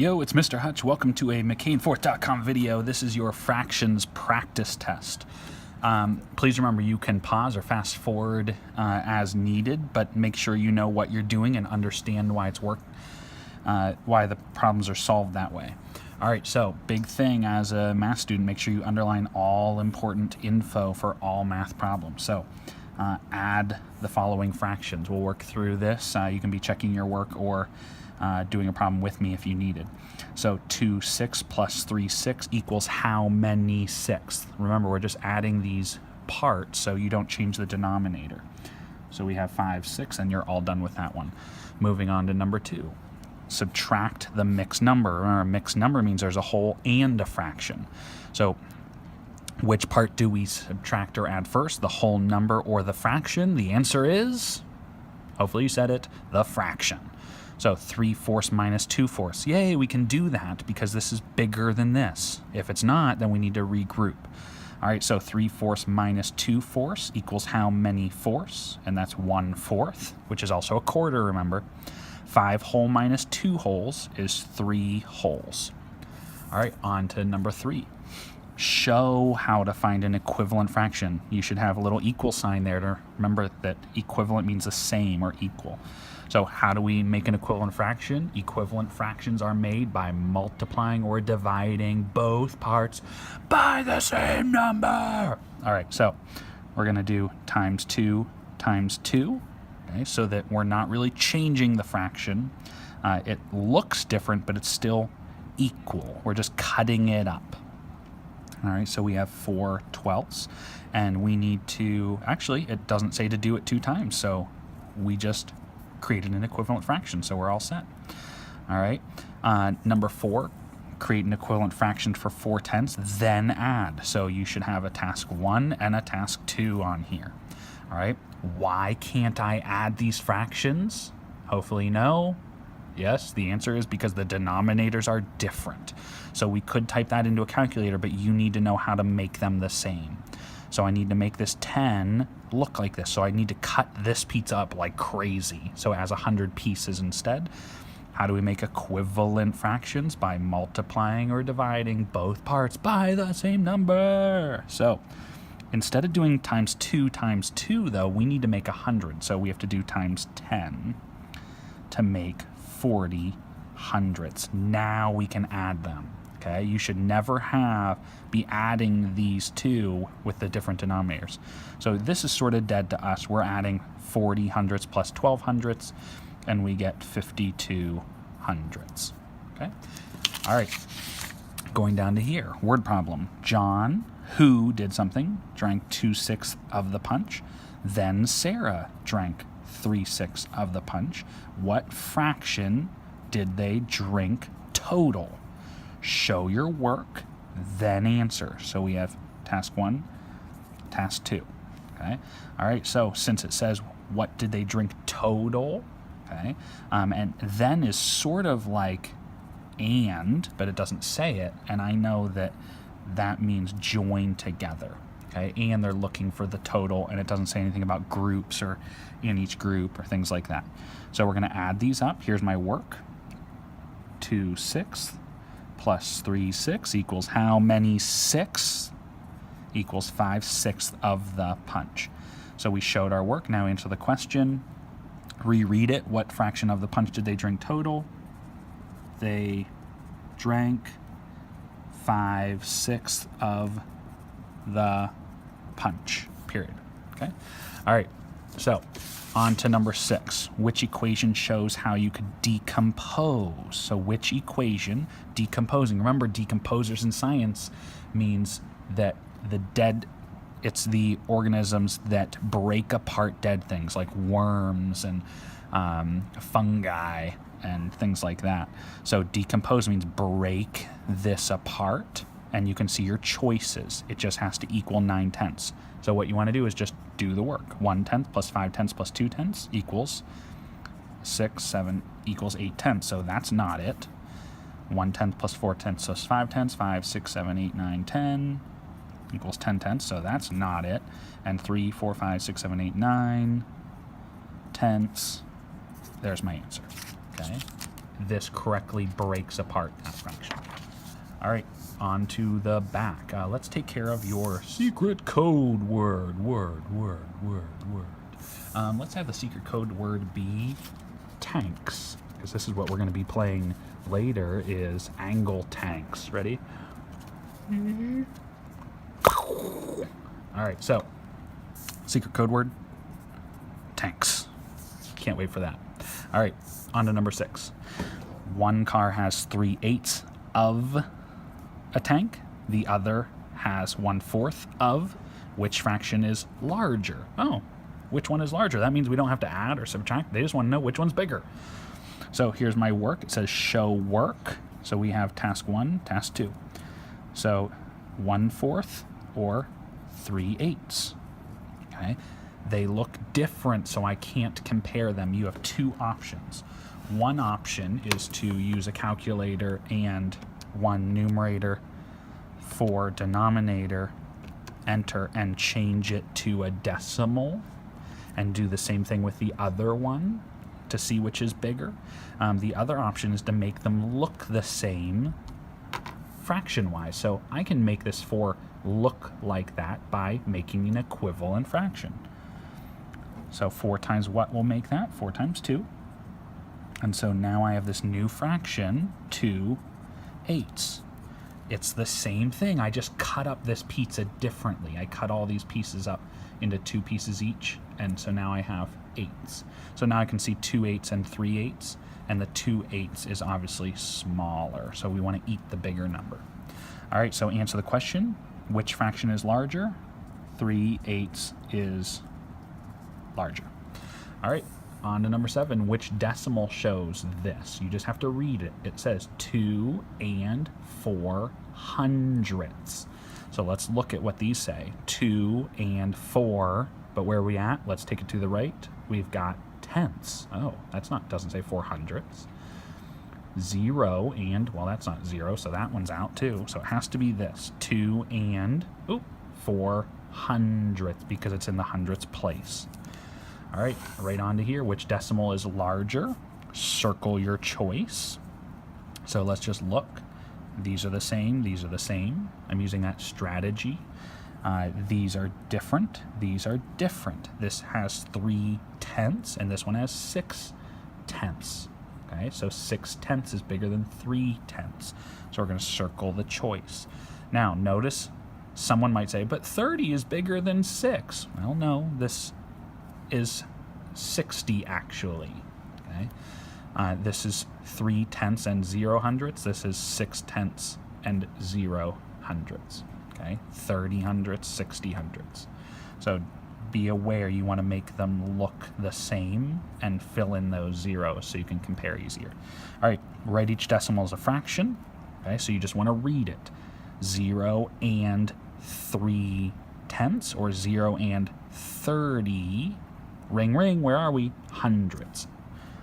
Yo, it's Mr. Hutch. Welcome to a McCainForth.com video. This is your fractions practice test. Please remember you can pause or fast forward as needed, but make sure you know what you're doing and understand why why the problems are solved that way. All right, so big thing as a math student, make sure you underline all important info for all math problems. So add the following fractions. We'll work through this. You can be checking your work or doing a problem with me if you needed. So 2/6 plus 3/6 equals how many sixths? Remember, we're just adding these parts so you don't change the denominator. So we have 5/6, and you're all done with that one. Moving on to number 2. Subtract the mixed number. Remember, mixed number means there's a whole and a fraction. So which part do we subtract or add first, the whole number or the fraction? The answer is, hopefully you said it, the fraction. So 3/4 minus 2/4. Yay, we can do that because this is bigger than this. If it's not, then we need to regroup. All right, so 3/4 minus 2/4 equals how many fourths? And that's 1/4, which is also a quarter, remember. 5 whole minus 2 wholes is 3 wholes. All right, on to number 3. Show how to find an equivalent fraction. You should have a little equal sign there to remember that equivalent means the same or equal. So how do we make an equivalent fraction? Equivalent fractions are made by multiplying or dividing both parts by the same number. All right, so we're going to do times 2 times 2, okay, so that we're not really changing the fraction. It looks different, but it's still equal. We're just cutting it up. All right, so we have 4/12, and we need to, actually, it doesn't say to do it 2 times, so we just created an equivalent fraction, so we're all set. All right, number 4, create an equivalent fraction for 4/10, then add. So you should have a task 1 and a task 2 on here. All right, why can't I add these fractions? Hopefully you know. Yes, the answer is because the denominators are different. So we could type that into a calculator, but you need to know how to make them the same. So I need to make this 10 look like this. So I need to cut this pizza up like crazy. So it has 100 pieces instead. How do we make equivalent fractions? By multiplying or dividing both parts by the same number. So instead of doing times 2 times 2, though, we need to make 100. So we have to do times 10 to make 40 hundredths. Now we can add them. Okay, you should never be adding these two with the different denominators. So this is sort of dead to us. We're adding 40 hundredths plus 12 hundredths, and we get 52 hundredths. Okay, all right. Going down to here, word problem. John, who did something, drank 2/6 of the punch. Then Sarah drank 3/6 of the punch. What fraction did they drink total? Show your work, then answer. So we have task 1, task 2. Okay. All right. So since it says what did they drink total, okay, and then is sort of like and, but it doesn't say it, and I know that that means join together. Okay, and they're looking for the total, and it doesn't say anything about groups or in each group or things like that. So we're going to add these up. Here's my work. 2/6 plus 3/6 equals how many 6? Equals 5/6 of the punch. So we showed our work. Now answer the question. Reread it. What fraction of the punch did they drink total? They drank 5/6 of the punch, period. Okay. All right. So on to number 6. Which equation shows how you could decompose? So which equation, decomposing. Remember, decomposers in science means that it's the organisms that break apart dead things like worms and fungi and things like that. So decompose means break this apart, and you can see your choices. It just has to equal 9/10. So what you want to do is just do the work. 1/10 plus 5/10 plus 2/10 equals 6, 7 equals 8/10. So that's not it. 1/10 plus 4/10 plus 5/10, 5, 6, 7, 8, 9, 10 equals 10/10. So that's not it. And 3, 4, 5, 6, 7, 8, 9 tenths. There's my answer. Okay. this correctly breaks apart that fraction. All right, on to the back. Let's take care of your secret code word. Let's have the secret code word be tanks, because this is what we're going to be playing later, is angle tanks. Ready? All right, so secret code word, tanks. Can't wait for that. All right, on to number 6. One car has 3/8 of a tank. The other has 1/4 of. Which fraction is larger? Oh, which one is larger? That means we don't have to add or subtract. They just want to know which one's bigger. So here's my work. It says show work. So we have task 1, task 2. So 1/4 or 3/8. Okay. They look different, so I can't compare them. You have 2 options. One option is to use a calculator and one numerator for denominator, enter, and change it to a decimal, and do the same thing with the other one to see which is bigger. The other option is to make them look the same fraction-wise. So I can make this 4 look like that by making an equivalent fraction. So 4 times what will make that? 4 times 2. And so now I have this new fraction, 2/8. It's the same thing. I just cut up this pizza differently. I cut all these pieces up into 2 pieces each, and so now I have 8s. So now I can see 2/8 and 3/8, and the 2/8 is obviously smaller, so we want to eat the bigger number. All right, so answer the question. Which fraction is larger? 3/8 is larger. All right, on to number 7. Which decimal shows this? You just have to read it. It says 2 and 4 hundredths. So let's look at what these say. 2 and 4, but where are we at? Let's take it to the right. We've got tenths. Oh, doesn't say 4 hundredths. 0 and, well, that's not 0, so that one's out too. So it has to be this. 2 and 4 hundredths, because it's in the hundredths place. All right, right on to here. Which decimal is larger? Circle your choice. So let's just look. These are the same. These are the same. I'm using that strategy. These are different. These are different. This has 3/10, and this one has 6/10. Okay, so 6/10 is bigger than 3/10. So we're going to circle the choice. Now, notice someone might say, but 30 is bigger than 6. Well, no, this is 60 actually. Okay, this is 3/10 and 0 hundredths. This is 6/10 and 0 hundredths. Okay, 30 hundredths, 60 hundredths. So be aware you want to make them look the same and fill in those zeros so you can compare easier. All right, write each decimal as a fraction. Okay, so you just want to read it. 0 and 3/10 or 0 and 30. Ring, ring, where are we? Hundredths.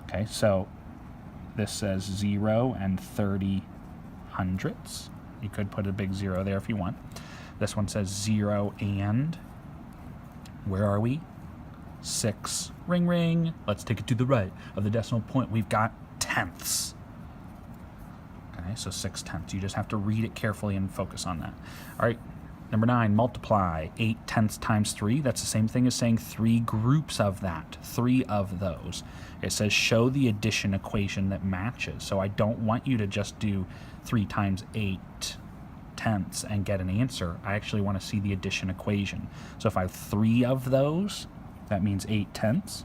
Okay, so this says 0 and 30 hundredths. You could put a big 0 there if you want. This one says 0 and, where are we? 6. Ring, ring. Let's take it to the right of the decimal point. We've got tenths. Okay, so 6/10. You just have to read it carefully and focus on that. All right. Number 9, multiply 8/10 times 3. That's the same thing as saying 3 groups of that, 3 of those. It says show the addition equation that matches. So I don't want you to just do 3 times 8/10 and get an answer. I actually want to see the addition equation. So if I have 3 of those, that means 8/10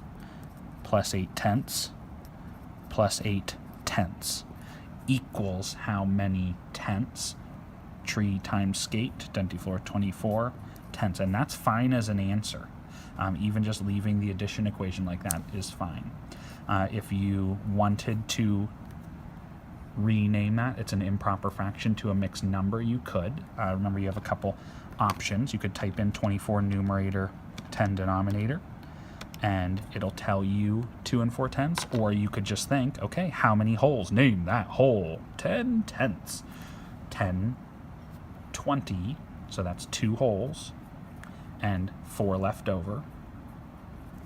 plus 8/10 plus 8/10 equals how many tenths? Tree times skate, 24, 24 tenths, and that's fine as an answer. Even just leaving the addition equation like that is fine. If you wanted to rename that, it's an improper fraction to a mixed number, you could. Remember, you have a couple options. You could type in 24 numerator, 10 denominator, and it'll tell you 2 and 4 tenths, or you could just think, okay, how many holes? Name that hole. 10 tenths. 10, 20, so that's 2 holes, and 4 left over,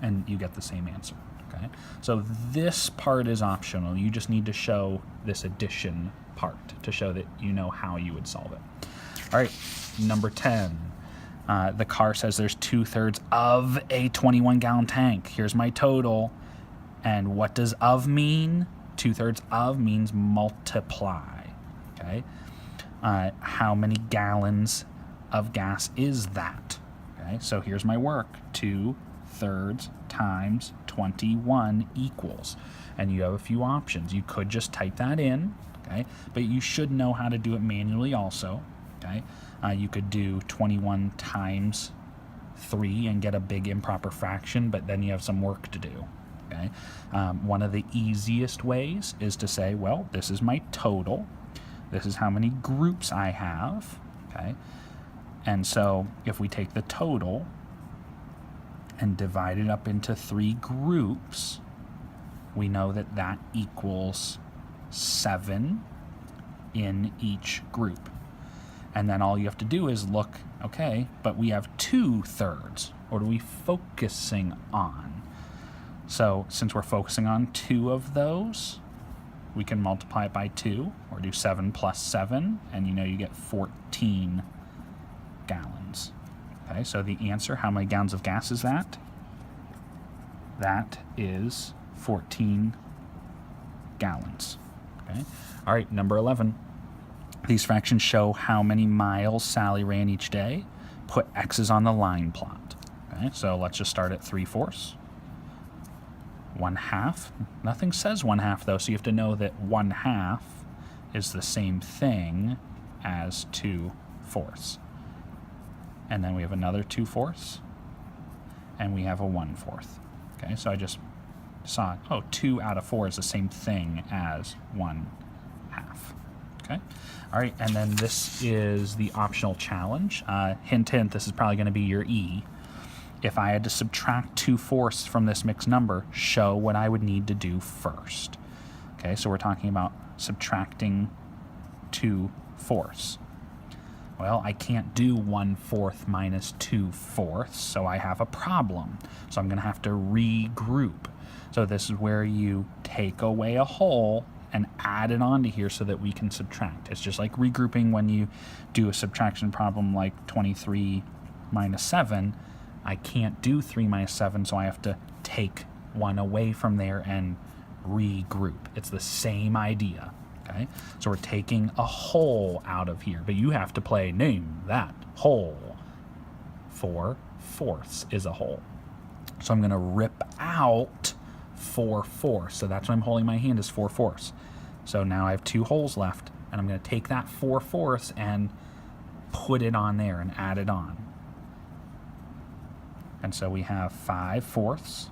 and you get the same answer. Okay. Okay, so this part is optional. You just need to show this addition part to show that you know how you would solve it. All right, number 10. The car says there's 2/3 of a 21-gallon tank. Here's my total. And what does of mean? 2/3 of means multiply. Okay. How many gallons of gas is that? Okay, so here's my work. 2/3 times 21 equals. And you have a few options. You could just type that in, okay? But you should know how to do it manually also, okay? You could do 21 times 3 and get a big improper fraction, but then you have some work to do, okay? One of the easiest ways is to say, well, this is my total. This is how many groups I have, okay? And so if we take the total and divide it up into 3 groups, we know that that equals 7 in each group. And then all you have to do is look, okay, but we have 2/3. What are we focusing on? So since we're focusing on 2 of those, we can multiply it by 2, or do 7 plus 7, and you know you get 14 gallons. Okay, so the answer, how many gallons of gas is that? That is 14 gallons. Okay. All right, number 11. These fractions show how many miles Sally ran each day. Put X's on the line plot. Okay, so let's just start at 3/4. 1/2. Nothing says 1/2 though, so you have to know that 1/2 is the same thing as 2/4. And then we have another 2/4, and we have a 1/4. Okay, so I just saw, oh, 2 out of 4 is the same thing as 1/2. Okay, all right, and then this is the optional challenge. Hint, hint, this is probably going to be your E. If I had to subtract 2/4 from this mixed number, show what I would need to do first. Okay, so we're talking about subtracting 2/4. Well, I can't do 1/4 minus 2/4, so I have a problem. So I'm going to have to regroup. So this is where you take away a whole and add it onto here so that we can subtract. It's just like regrouping when you do a subtraction problem like 23 minus 7. I can't do 3 minus 7, so I have to take 1 away from there and regroup. It's the same idea. Okay, so we're taking a whole out of here, but you have to play name that whole. 4/4 is a whole. So I'm going to rip out 4/4. So that's what I'm holding my hand is 4/4. So now I have 2 wholes left, and I'm going to take that 4/4 and put it on there and add it on. And so we have 5/4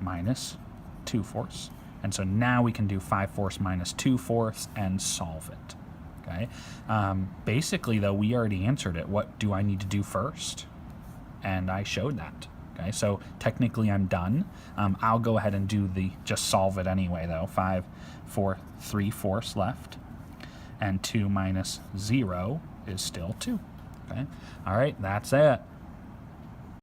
minus 2/4. And so now we can do 5/4 minus 2/4 and solve it. Okay. Basically, though, we already answered it. What do I need to do first? And I showed that. Okay. So technically, I'm done. I'll go ahead and do just solve it anyway, though. 5, 4, 3/4 left, and 2 minus 0 is still 2. Okay. All right. That's it.